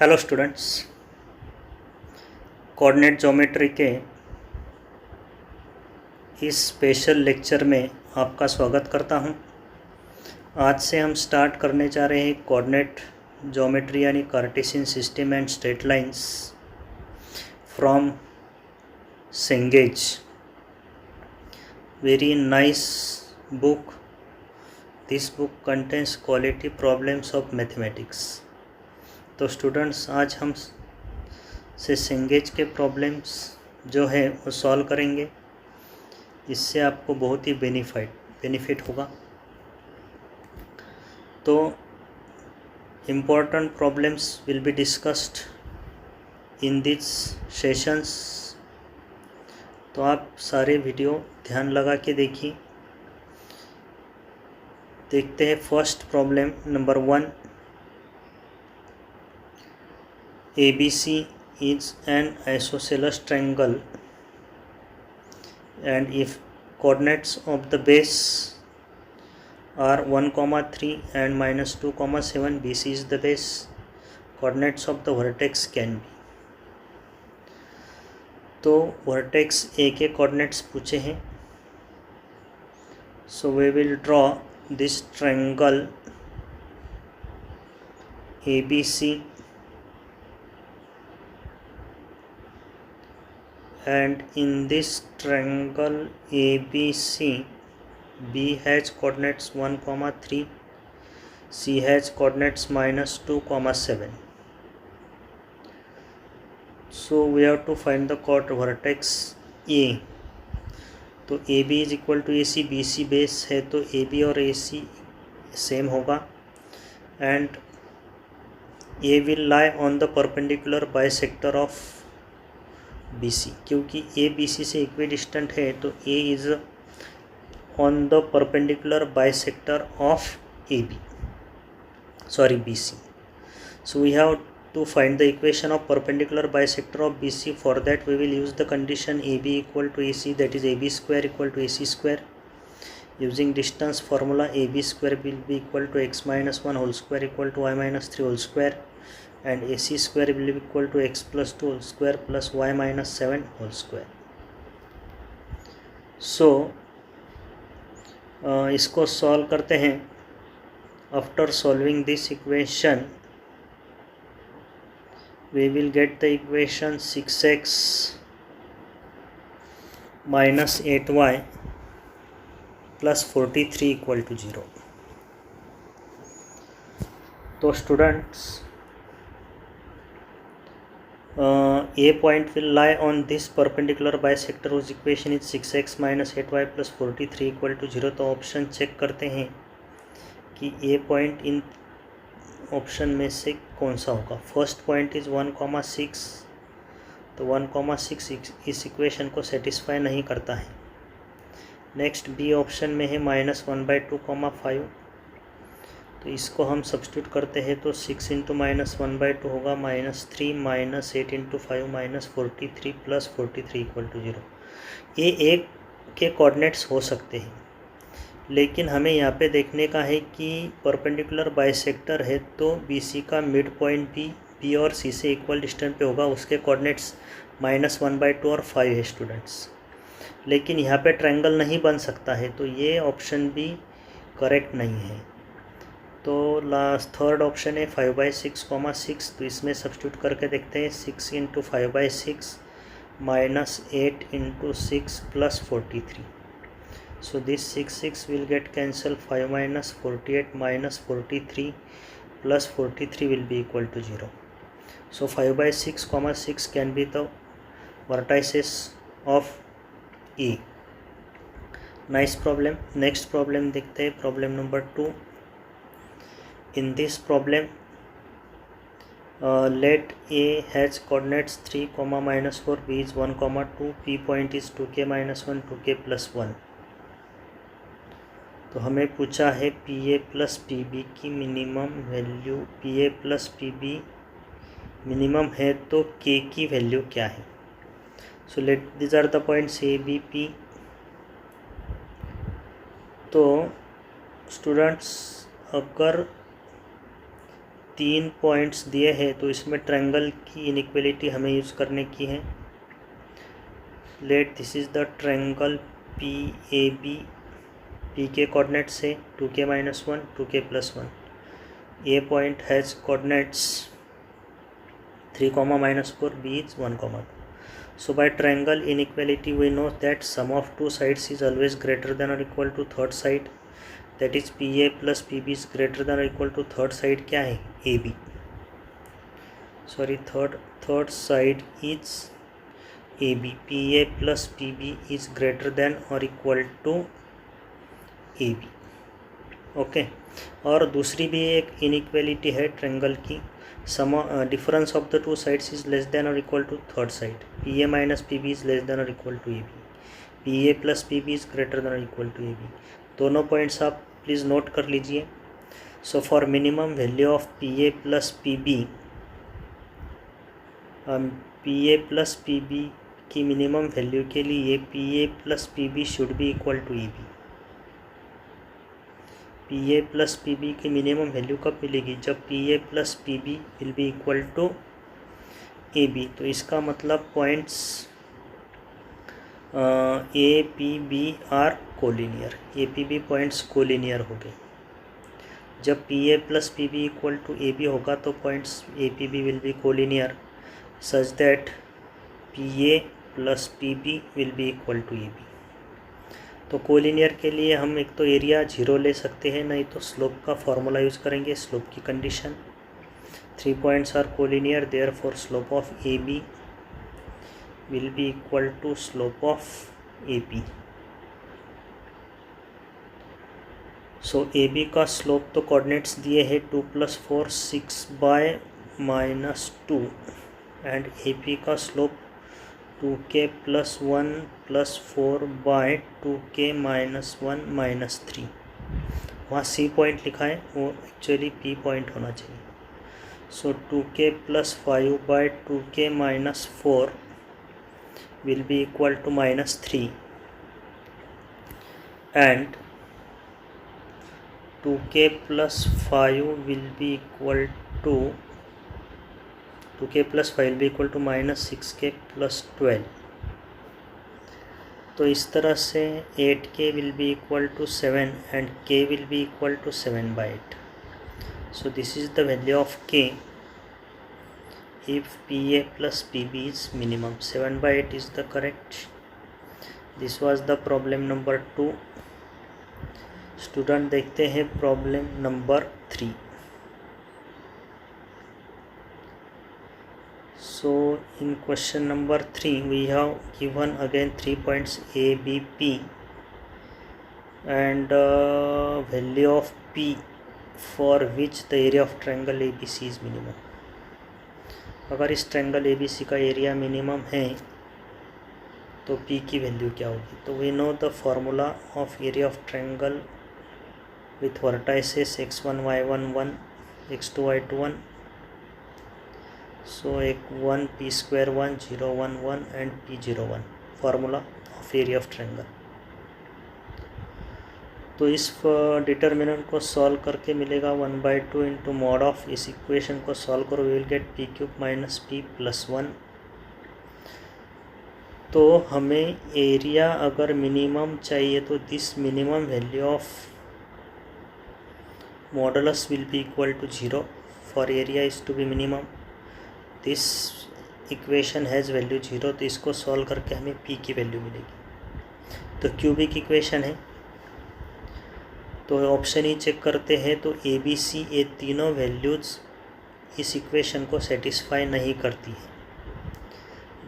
Hello students, coordinate geometry के इस special lecture में आपका स्वागत करता हूं। आज से हम स्टार्ट करने जा रहे हैं कोऑर्डिनेट ज्योमेट्री यानी Cartesian system and straight lines from Cengage. Very nice book. This book contains quality problems of mathematics. तो स्टूडेंट्स, आज हम से सेंगेज के प्रॉब्लम्स जो है वो सॉल्व करेंगे। इससे आपको बहुत ही बेनिफिट होगा। तो important problems will be discussed in this sessions. तो आप सारे वीडियो ध्यान लगा के देखिए। देखते हैं first problem number 1। ABC is an isosceles triangle and if coordinates of the base are 1, 3 and -2, 7, BC is the base, coordinates of the vertex can be। तो वर्टेक्स ए के कोऑर्डिनेट्स पूछे हैं। So we will draw this triangle ABC and in this triangle ABC, B has coordinates 1, 3, C has coordinates -2, 7. So we have to find the vertex A। तो AB is equal to AC, BC base है तो AB और AC same होगा and A will lie on the perpendicular bisector of BC। क्योंकि A BC से equidistant है तो A is on the perpendicular bisector of BC। So we have to find the equation of perpendicular bisector of BC. For that we will use the condition AB equal to AC, that is AB square equal to AC square. Using distance formula, AB square will be equal to x minus 1 whole square equal to y minus 3 whole square, and AC square will be equal to x plus 2 whole square plus y minus 7 whole square. So इसको solve करते हैं। After solving this equation we will get the equation 6x minus 8y plus 43 equal to 0। तो students, A point will lie on this perpendicular bisector whose equation is 6x minus 8y plus 43 equal to 0। तो option check करते हैं कि A point in option में से कौन सा होगा। First point is 1, 6। तो 1, 6 इस इक्वेशन को सेटिस्फाई नहीं करता है। नेक्स्ट बी ऑप्शन में है -1/2, 5। तो इसको हम सब्स्टिट्यूट करते हैं तो 6 इंटू -1/2 होगा -3 -8 इंटू 5 -43 प्लस 43 इक्वल टू 0। ये एक के कोऑर्डिनेट्स हो सकते हैं, लेकिन हमें यहाँ पे देखने का है कि परपेंडिकुलर बाइसेक्टर है तो BC का मिड पॉइंट भी B और C से इक्वल डिस्टेंस पे होगा। उसके कोऑर्डिनेट्स -1/2 और 5 है स्टूडेंट्स। लेकिन यहाँ पे ट्रायंगल नहीं बन सकता है, तो ये ऑप्शन भी करेक्ट नहीं है। तो लास्ट थर्ड ऑप्शन है 5/6, 6। तो इसमें सब्स्टिट्यूट करके देखते हैं। 6 into 5/6 -8 into 6 plus 43। So this 6 will get cancelled, 5 minus 48 minus 43 plus 43 will be equal to 0. So 5/6, 6 can be the vertices of A. Nice problem. Next problem देखते हैं, problem number 2. In this problem, let A has coordinates 3, -4, B is 1, 2, P point is 2k minus 1, 2k plus 1। तो हमें पूछा है PA plus PB की minimum value. PA plus PB minimum है तो K की वैल्यू क्या है। So let this are the points A B P। तो स्टूडेंट्स, अगर 3 पॉइंट्स दिए हैं तो इसमें ट्रायंगल की इनइक्वालिटी हमें यूज़ करने की है। Let this is the triangle P A B. P के कोऑर्डिनेट्स है 2k - 1 2k + 1। A point has coordinates 3, -4, b is 1, 2. So by triangle inequality we know that sum of two sides is always greater than or equal to third side, that is PA plus PB is greater than or equal to third side क्या है AB, sorry third side is AB, PA plus PB is greater than or equal to AB, okay. और दूसरी भी एक inequality है triangle की, sum difference of the two sides is less than or equal to third side, PA minus PB is less than or equal to AB, PA plus PB is greater than or equal to AB। दोनों points आप please note कर लीजिए। So for minimum value of PA plus PB, PA plus PB की minimum value के लिए PA plus PB should be equal to AB। PA plus PB की minimum value कब मिलेगी, जब PA plus PB will be equal to AB। तो इसका मतलब points APB are collinear, APB points collinear हो गए। जब PA plus PB equal to AB होगा तो points APB will be collinear such that PA plus PB will be equal to AB। तो collinear के लिए हम एक तो एरिया 0 ले सकते हैं, नहीं तो स्लोप का फॉर्मूला यूज़ करेंगे, स्लोप की condition. 3 points are collinear, therefore slope of AB will be equal to slope of AP। So AB का स्लोप तो कोऑर्डिनेट्स दिए हैं 2 + 4 6 बाय -2 एंड AP का स्लोप 2k + 1 + 4 बाय 2k - 1 - 3। वहाँ C पॉइंट लिखा है, वो एक्चुअली P पॉइंट होना चाहिए। So 2k + 5 by 2k - 4 will be equal to -3 and 2k + 5 will be equal to 2k + 5 will be equal to -6k + 12। तो इस तरह से 8k will be equal to 7 and k will be equal to 7/8। So this is the value of k if PA plus PB is minimum। 7/8 is the correct। This was the problem number 2। Student देखते हैं problem number 3। So in question number 3 we have given again 3 points A, B, P and value of P for which the area of triangle ABC is minimum। अगर इस triangle ABC का area minimum है तो P की value क्या होगी। तो we know the formula of area of triangle with vertices x1 y1 1 x2 y2 1। So एक 1 p² 1 0 1 1 and p0 1 formula of area of triangle. तो इस डिटर्मिनेंट को सॉल्व करके मिलेगा 1/2 इंटू मॉड ऑफ, इस इक्वेशन को सॉल्व करो we will get p³ - p + 1। तो हमें एरिया अगर मिनिमम चाहिए तो this minimum value of modulus will be equal to 0 for area is to be minimum. This equation has value 0, तो इसको सॉल्व करके हमें P की वैल्यू मिलेगी। तो क्यूबिक इक्वेशन है, तो ऑप्शन ही चेक करते हैं। तो ABC ये तीनों वैल्यूज़ इस इक्वेशन को सेटिस्फाई नहीं करती है,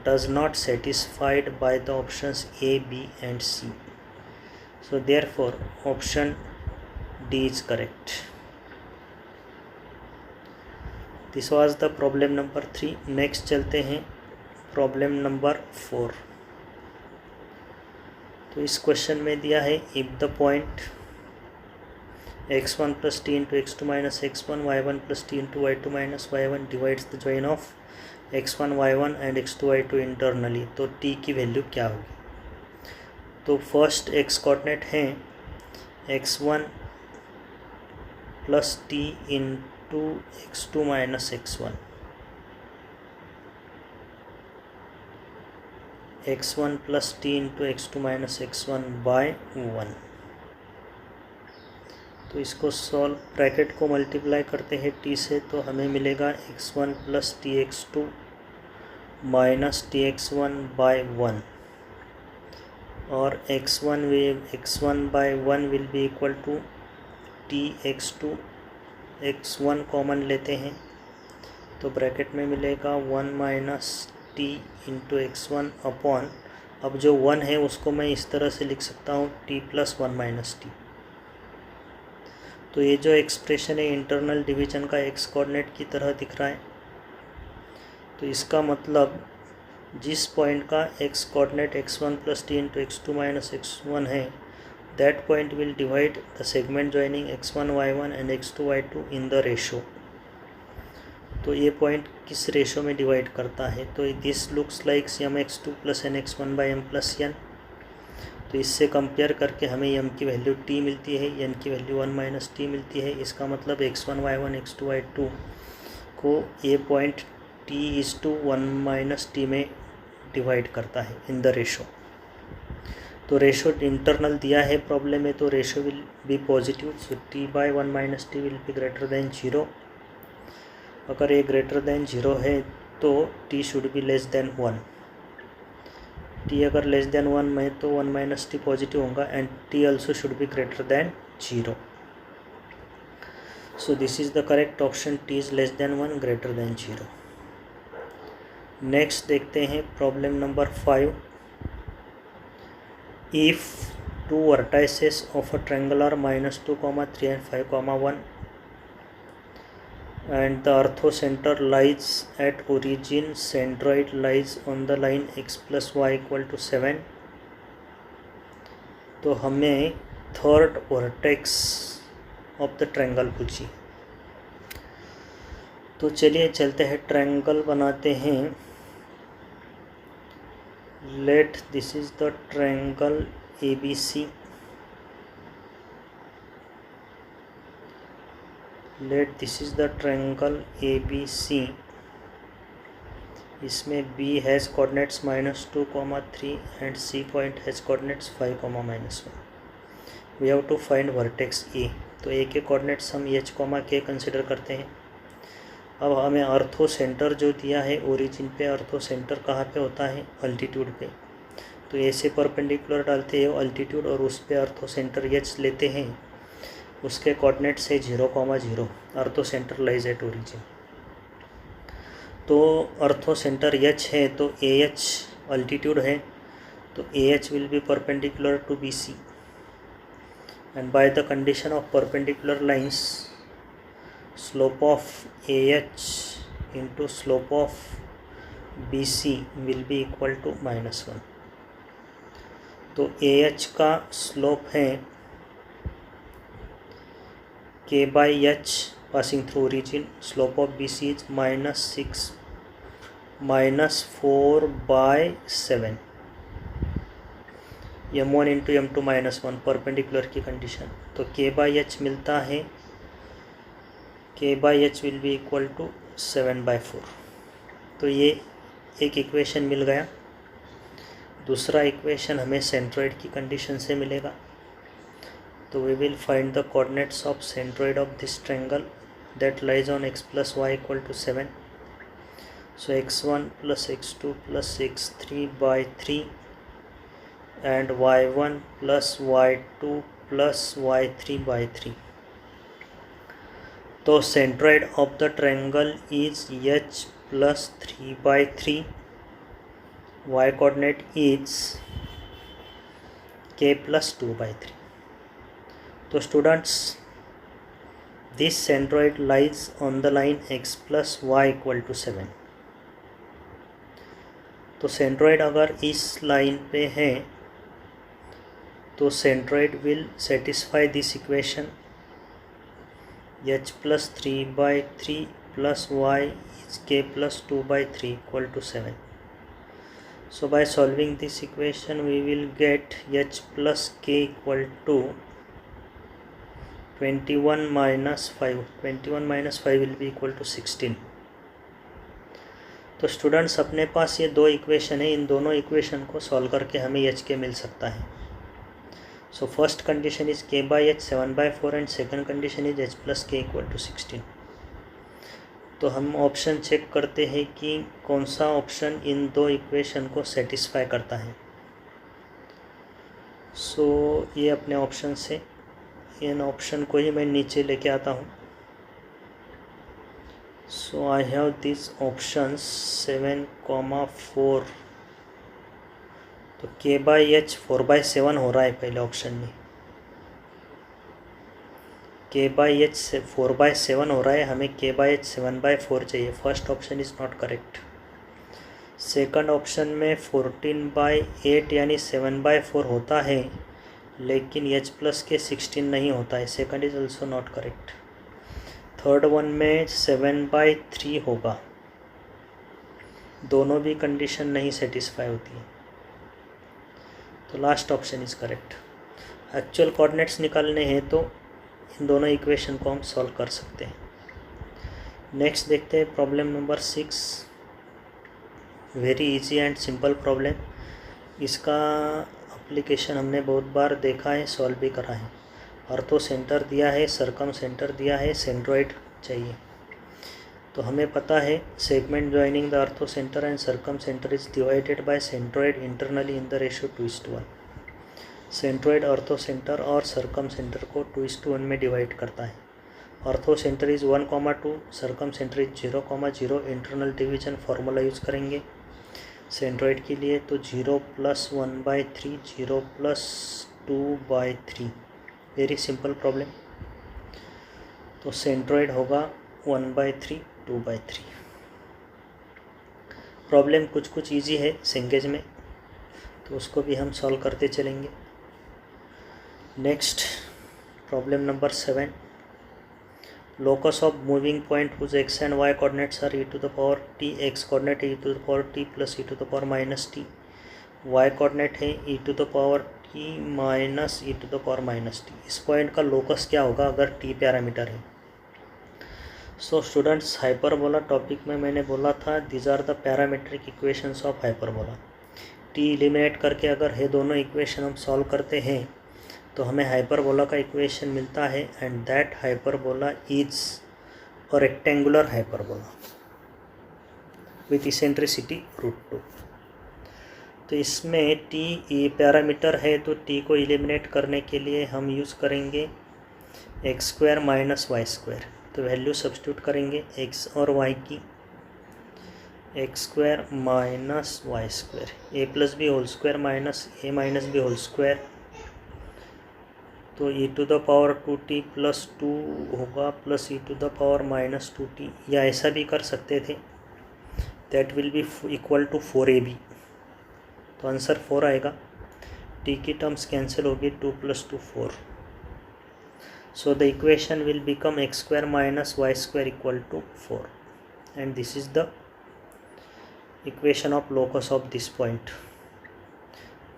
does not satisfied by the options A, B and C। So therefore option D is correct. This was the problem number 3। Next चलते हैं प्रॉब्लम नंबर 4। तो इस क्वेश्चन में दिया है if the point x1 + t × x2 - x1 y1 + t × y2 - y1 divides the join of x1 y1 and x2 y2 internally. तो t की value क्या होगी। तो फर्स्ट x कोऑर्डिनेट है x1 + t into x2 minus x1, x1 plus t into x2 minus x1 by 1। तो इसको solve, bracket को multiply करते हैं t से, तो हमें मिलेगा x1 plus t x2 minus t x1 by 1, और x1 by 1 will be equal to t x2, x1 common लेते हैं तो ब्रैकेट में मिलेगा 1 minus T into x1 upon, अब जो 1 है उसको मैं इस तरह से लिख सकता हूँ t प्लस 1 माइनस टी। तो ये जो एक्सप्रेशन है इंटरनल डिवीजन का x कोऑर्डिनेट की तरह दिख रहा है। तो इसका मतलब जिस पॉइंट का x coordinate x1 plus T into x2 minus x1 है, that point will divide the segment joining x1 y1 and x2 y2 in the ratio. तो ये पॉइंट किस रेशो में डिवाइड करता है, तो this looks like mx2 plus nx1 by m plus n। तो इससे कंपेयर करके हमें m की वैल्यू t मिलती है, n की वैल्यू 1 माइनस टी मिलती है। इसका मतलब x1 y1 x2 y2 को ये पॉइंट t:1 माइनस टी में डिवाइड करता है इन द रेशो। तो रेशो इंटरनल दिया है प्रॉब्लम में, तो ratio will be positive, so t/1 minus T will be greater than 0। अगर ये ग्रेटर देन 0 है तो t should be less than 1। t अगर लेस देन 1 में तो 1 माइनस टी पॉजिटिव होगा, and t also should be greater than 0। So this is the correct option, t is less than 1 greater than 0। Next देखते हैं problem number 5। If two vertices of a triangle are -2, 3 and 5, 1 and the orthocenter lies at origin, centroid lies on the line x plus y equal to 7। तो हमें third vertex of the triangle पूछी। तो चलिए चलते हैं, triangle बनाते हैं। Let this is the triangle ABC। Let this is the triangle ABC। इसमें B has coordinates -2, 3 and C point has coordinates 5, -1। We have to find vertex A। तो A के कोऑर्डिनेट्स हम H, K कंसिडर करते हैं। अब हमें अर्थो centre जो दिया है ओरिजिन पे, अर्थो सेंटर कहाँ पे होता है, अल्टीट्यूड पे। तो ए से परपेंडिकुलर डालते हैं अल्टीट्यूड, और उस पे अर्थो सेंटर H लेते हैं, उसके कोऑर्डिनेट्स है 0, 0। अर्थो सेंटर लाइज एट ओरिजिन। तो अर्थो सेंटर H है तो AH अल्टीट्यूड है, तो AH will be perpendicular to BC, and by the condition of perpendicular lines, slope of AH into slope of BC will be equal to -1। तो AH का slope है K by H passing through origin, slope of BC is -4/7, m1 into m2 -1 perpendicular की condition. तो K by H मिलता है, K by H will be equal to 7/4। तो ये एक इक्वेशन मिल गया। दूसरा इक्वेशन हमें सेंट्रॉइड की कंडीशन से मिलेगा। तो we will find the coordinates of centroid of this triangle that lies on x plus y equal to 7। सो x1 plus x2 plus x3 by 3 and y1 plus y2 plus y3 by 3। तो centroid of the triangle is H plus 3/3, y coordinate is K plus 2/3। तो students, this centroid lies on the line x plus y equal to 7। तो centroid अगर इस line पे है तो centroid will satisfy this equation, H plus 3/3 plus y is K plus 2/3 equal to 7। So by solving this equation we will get H plus K equal to 21 minus 5, 21 minus 5 will be equal to 16. तो students अपने पास ये दो equation है, इन दोनों equation को solve करके हमें H के मिल सकता है. So first condition is k by h 7/4 and second condition is h plus k equal to 16. तो हम ऑप्शन चेक करते हैं कि कौन सा ऑप्शन इन दो इक्वेशन को सेटिस्फाई करता है. सो ये अपने ऑप्शन से इन ऑप्शन को ही मैं नीचे लेके आता हूँ. सो आई हैव दिस ऑप्शंस 7,4. तो k by h 4/7 हो रहा है पहले ऑप्शन में. k by h 4/7 हो रहा है, हमें k by h 7/4 चाहिए. First option is not correct. Second option में 14/8 यानी 7/4 होता है, लेकिन h प्लस के 16 नहीं होता है. Second is also not correct. Third one में 7/3 होगा. दोनों भी कंडीशन नहीं सेटिस्फाई होती है, तो last option is correct. Actual coordinates निकालने हैं तो इन दोनों इक्वेशन को हम सॉल्व कर सकते हैं. नेक्स्ट देखते हैं problem number 6. Very easy and simple problem. इसका एप्लीकेशन हमने बहुत बार देखा है, सॉल्व भी करा है. अर्थो सेंटर दिया है, सरकम सेंटर दिया है, सेंट्रोइड चाहिए. तो हमें पता है segment joining the orthocentre and circumcentre is divided by centroid internally in the ratio 2:1. Centroid orthocentre और सरकम सेंटर को 2:1 में डिवाइड करता है. Orthocentre is 1,2, circumcentre is 0,0. Internal division formula use करेंगे centroid के लिए. तो 0 + 1/3, 0 + 2/3. Very simple problem. तो सेंट्रोइड होगा 1/3, 2/3. प्रॉब्लम कुछ ईजी है सेंगेज में, तो उसको भी हम सॉल्व करते चलेंगे. Next problem number 7. Locus of moving point whose x and y coordinates are e⁻t. x coordinate है e⁻t + e⁻t. y कोऑर्डिनेट है e⁻t - e⁻t. इस पॉइंट का लोकस क्या होगा अगर t पैरामीटर है. सो स्टूडेंट्स, हाइपरबोला टॉपिक में मैंने बोला था these are the parametric equations of hyperbola. t eliminate करके अगर ये दोनों इक्वेशन हम सॉल्व करते हैं तो हमें हाइपरबोला का इक्वेशन मिलता है, and that hyperbola is a rectangular hyperbola with eccentricity √2. तो इसमें t पैरामीटर है, तो t को एलिमिनेट करने के लिए हम यूज़ करेंगे x² - y². तो वैल्यू सब्स्टिट्यूट करेंगे x और y की. x² - y², a + b whole square minus a - b whole square. तो e⁻2t + 2 होगा प्लस e⁻ -2t, या ऐसा भी कर सकते थे. That will be equal to 4ab. तो आंसर 4 आएगा. t की टर्म्स कैंसिल होगी, 2 + 2 4. So the equation will become x² - y² equal to 4, and this is the equation of locus of this point.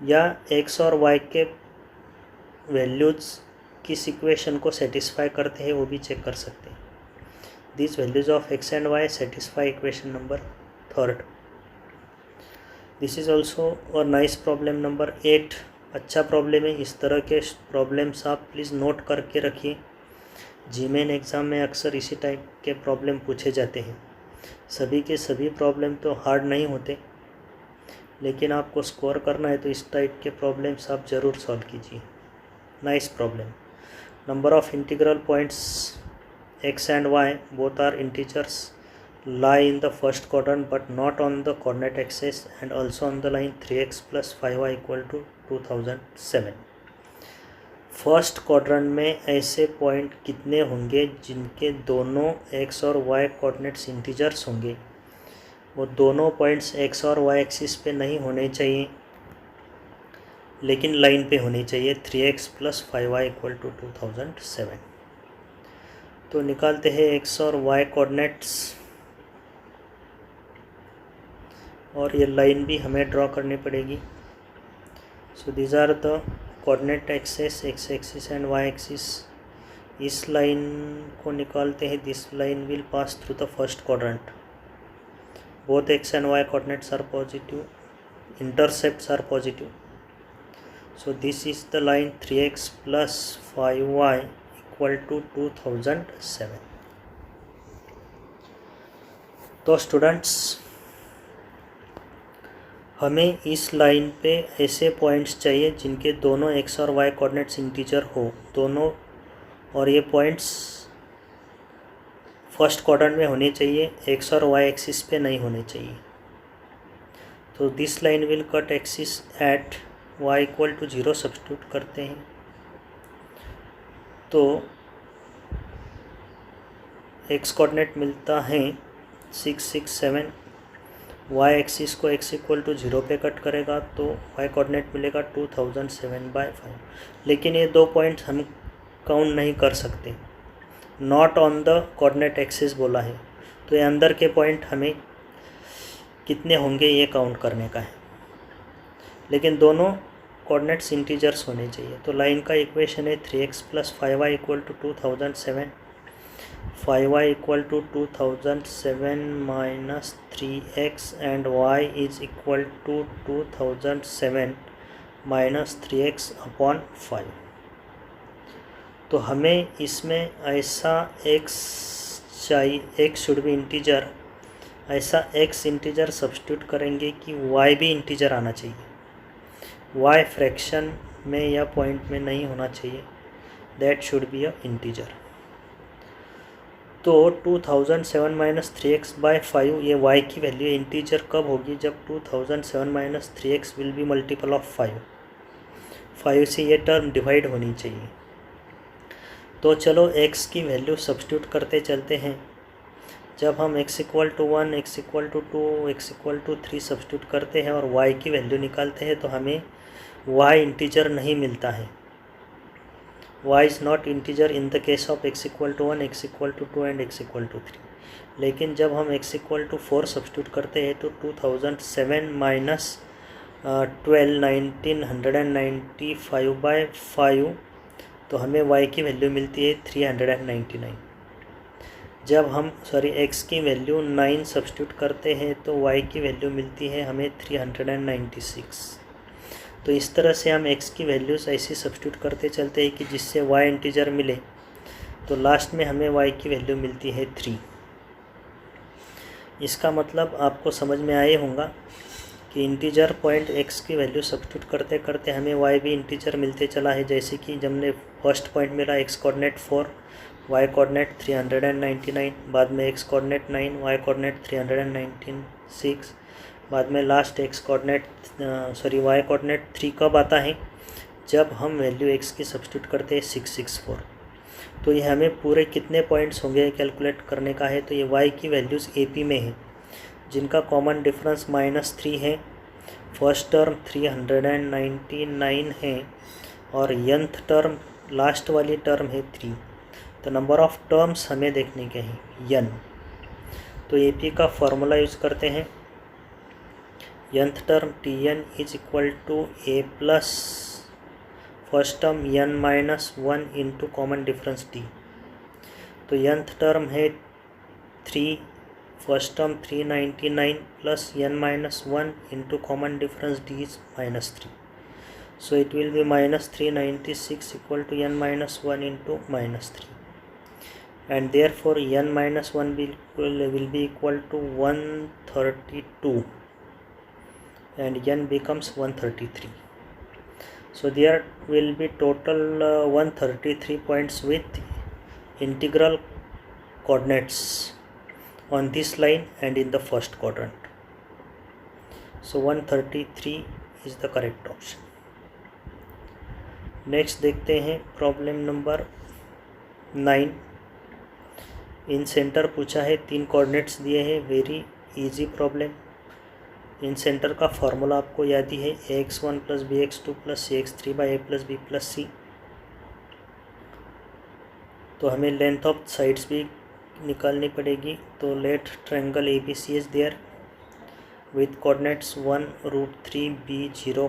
या x और y के values किस equation को satisfy करते हैं वो भी चेक कर सकते हैं. This values of x and y satisfy equation number 3. This is also और नाइस प्रॉब्लम नंबर 8. अच्छा प्रॉब्लम है. इस तरह के प्रॉब्लम्स आप प्लीज़ नोट करके रखिए. जीमेन एग्ज़ाम में अक्सर इसी टाइप के प्रॉब्लम पूछे जाते हैं. सभी के सभी प्रॉब्लम तो हार्ड नहीं होते, लेकिन आपको स्कोर करना है तो इस टाइप के प्रॉब्लम्स आप ज़रूर सॉल्व कीजिए. Nice problem. Number of integral points x and y both are integers lie in the first quadrant but not on the coordinate axis and also on the line 3x + 5y = 2007. First quadrant में ऐसे point कितने होंगे जिनके दोनों x और y coordinates integers होंगे. वो दोनों पॉइंट्स x और y एक्सिस पे नहीं होने चाहिए, लेकिन लाइन पे होनी चाहिए. 3x + 5y = 2007. तो निकालते हैं x और y कोऑर्डिनेट्स, और ये लाइन भी हमें ड्रॉ करनी पड़ेगी. So these are the coordinate axes, x axis and y axis. इस लाइन को निकालते हैं. This line will pass through the first quadrant. Both x and y coordinates are positive. Intercepts are positive. So this is the line 3x plus 5y equal to 2007. तो students, हमें इस line पे ऐसे points चाहिए जिनके दोनों x और y coordinates integer हो दोनों, और ये पॉइंट्स फर्स्ट क्वाड्रेंट में होने चाहिए, x और y एक्सिस पे नहीं होने चाहिए. तो this line will cut axis at y equal to 0 substitute करते हैं. तो x कोऑर्डिनेट मिलता है 6, 6, 7. y एक्सिस को x इक्वल टू 0 पे कट करेगा तो y कोऑर्डिनेट मिलेगा 2007/5. लेकिन ये दो पॉइंट्स हम काउंट नहीं कर सकते, not on the coordinate axis बोला है. तो ये अंदर के पॉइंट हमें कितने होंगे ये काउंट करने का है, लेकिन दोनों कोऑर्डिनेट्स इंटीजर्स होने चाहिए. तो लाइन का इक्वेशन है 3x plus 5y equal to 2007. 5y equal to 2007 minus 3x and y is equal to 2007 minus 3x upon 5. तो हमें इसमें ऐसा x चाहिए, x शुड बी इंटीजर, ऐसा x इंटीजर सब्स्टिट्यूट करेंगे कि y भी इंटीजर आना चाहिए. y फ्रैक्शन में या पॉइंट में नहीं होना चाहिए, that should be a integer. तो 2007 माइनस 3x/5 ये y की वैल्यू इंटीजर कब होगी? जब 2007 minus 3x will be multiple of 5. 5 से ये टर्म डिवाइड होनी चाहिए. तो चलो x की वैल्यू सब्स्टिट्यूट करते चलते हैं. जब हम x equal to 1, x equal to 2, x equal to 3 substitute करते हैं और y की वैल्यू निकालते हैं तो हमें y इंटीजर नहीं मिलता है. y is not integer in the case of x equal to 1, x equal to 2 and x equal to 3. लेकिन जब हम x इक्वल टू 4 सब्स्टिट्यूट करते हैं तो 2007 माइनस 12, 1995/5 तो हमें y की वैल्यू मिलती है 399. जब हम x की वैल्यू 9 सब्स्टिट्यूट करते हैं तो y की वैल्यू मिलती है हमें 396. तो इस तरह से हम x की वैल्यूज़ ऐसी सब्स्टिट्यूट करते चलते हैं कि जिससे y इंटीजर मिले. तो लास्ट में हमें y की वैल्यू मिलती है 3. इसका मतलब आपको समझ में आए होगा कि इंटीजर पॉइंट x की वैल्यू सब्स्टिट्यूट करते करते हमें y भी इंटीजर मिलते चला है. जैसे कि जब हमने फर्स्ट पॉइंट मिला x कोऑर्डिनेट 4, y कोऑर्डिनेट 399, बाद में x कोऑर्डिनेट 9, y कोऑर्डिनेट 396, बाद में लास्ट y कोऑर्डिनेट 3 कब आता है? जब हम वैल्यू x की सब्स्टिट्यूट करते हैं 664. तो ये हमें पूरे कितने पॉइंट्स होंगे कैलकुलेट करने का है. तो ये y की वैल्यूज़ AP में है जिनका कॉमन डिफरेंस -3 है. फर्स्ट टर्म 399 है और nth टर्म लास्ट वाली टर्म है 3. तो नंबर ऑफ़ टर्म्स हमें देखने के हैं n. तो AP का फॉर्मूला यूज़ करते हैं. nth term Tn is equal to a plus first term n minus 1 into common difference d. तो nth टर्म है 3, first term 399 plus n minus 1 into common difference d is -3. So it will be -396 equal to n minus 1 into -3, and therefore n minus 1 will be equal to 132 and n becomes 133. So there will be total 133 points with integral coordinates on this line and in the first quadrant. So 133 is the correct option. Next देखते हैं problem number 9. इन centre पूछा है, 3 coordinates दिए हैं. Very easy problem. Incentre का formula आपको याद ही है, ax1 plus bx2 plus cx3/a plus b plus c. तो हमें लेंथ ऑफ साइड्स भी निकालनी पड़ेगी. तो let triangle ABC is there with coordinates 1, √3, b 0,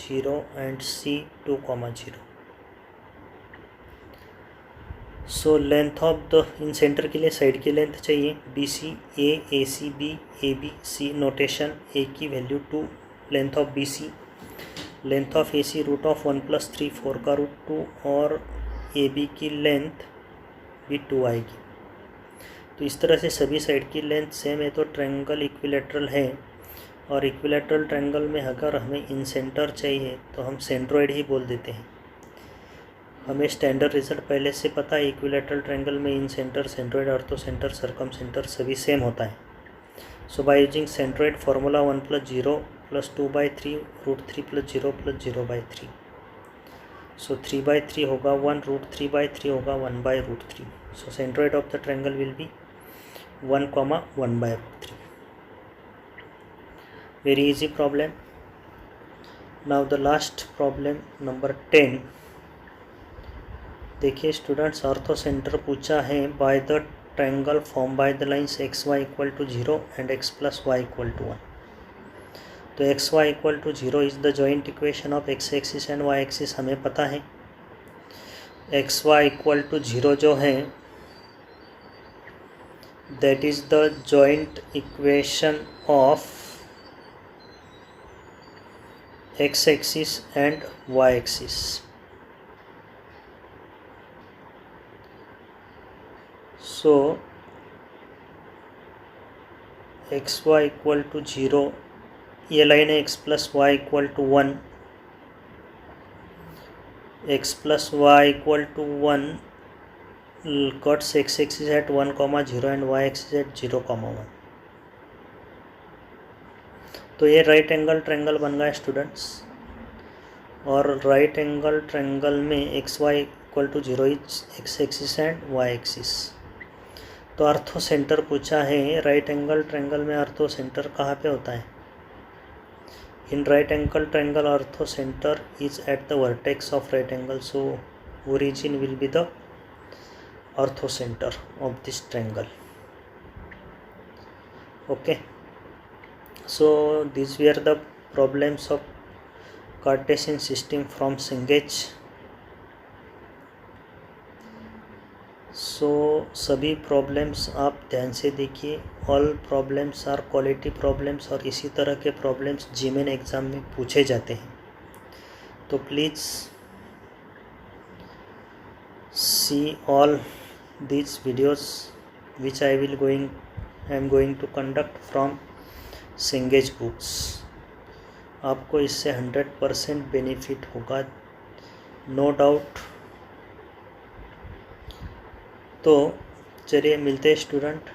0 and c 2, 0. So length of the in centre के लिए साइड की लेंथ चाहिए BC AC B AB C notation A की value 2 length of BC, length of AC root of 1 + 3 4 का root 2 और AB की length भी 2 आएगी। तो इस तरह से सभी साइड की लेंथ सेम है तो ट्रायंगल इक्विलैटरल है। और इक्विलैटरल ट्रायंगल में अगर हमें इन सेंटर चाहिए तो हम सेंट्रोइड ही बोल देते हैं। हमें स्टैंडर्ड रिजल्ट पहले से पता है, इक्विलैटरल ट्रायंगल में incentre, centroid, orthocentre, circumcentre सभी सेम होता है। So by using centroid formula 1 + 0 + 2/3 √3 + 0 + 0/3। So 3/3 होगा 1, √3/3 होगा 1/√3। So centroid of the triangle will be 1, 1/√3। Very easy problem. Now the last problem number 10. देखिए students, ortho centre पूछा है by the triangle form by the lines xy = 0 and x + y = 1। तो xy = 0 is the joint equation of x axis and y axis हमें पता है। xy = 0 जो है that is the joint equation of x axis and y axis। So xy = 0, ये line है x + y = 1, x + y = 1 cuts x axis at 1, 0 and y axis at 0, 1। तो ये right angle triangle बन गया स्टूडेंट्स। और right angle triangle में xy = 0 is x axis and y axis. तो ortho centre पूछा है, राइट एंगल ट्रायंगल में ऑर्थो सेंटर कहाँ पे होता है? In right angle triangle ortho centre is at the vertex of right angle, so origin will be the ortho centre of this triangle. Okay, so these were the problems of Cartesian system from Cengage। so सभी problems आप ध्यान से देखिए। All problems are quality problems और इसी तरह के problems जीमेन exam में पूछे जाते हैं। तो please see all these videos which I am going to conduct from Cengage books. आपको इससे 100% बेनिफिट होगा, नो डाउट। तो चलिए मिलते हैं स्टूडेंट।